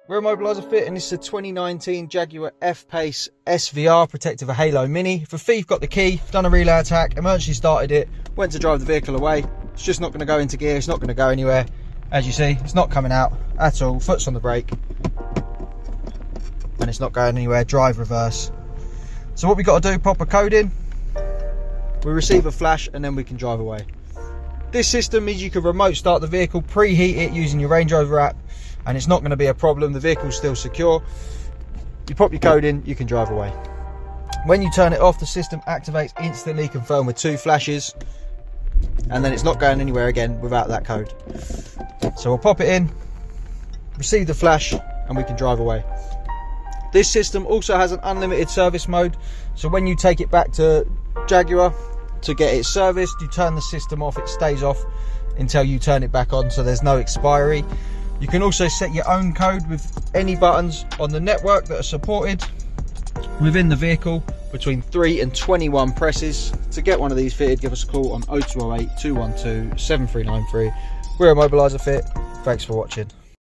We're Immobiliser Fit, and this is a 2019 Jaguar F-Pace SVR Protective Halo Mini. If a thief got the key, done a relay attack, emergency started it, went to drive the vehicle away, it's just not going to go into gear, it's not going to go anywhere. As you see, it's not coming out at all, foot's on the brake, and it's not going anywhere, drive reverse. So what we got to do, pop a code in, we receive a flash, and then we can drive away. This system means you can remote start the vehicle, preheat it using your Range Rover app, and it's not going to be a problem. The vehicle's still secure. You pop your code in, you can drive away. When you turn it off, the system activates instantly, confirmed with 2 flashes, and then it's not going anywhere again without that code. So we'll pop it in, receive the flash, and we can drive away. This system also has an unlimited service mode, so when you take it back to Jaguar to get it serviced, you turn the system off, it stays off until you turn it back on, so there's no expiry. You can also set your own code with any buttons on the network that are supported within the vehicle, between 3 and 21 presses. To get one of these fitted, give us a call on 0208 212 7393. We're Immobiliser Fit. Thanks for watching.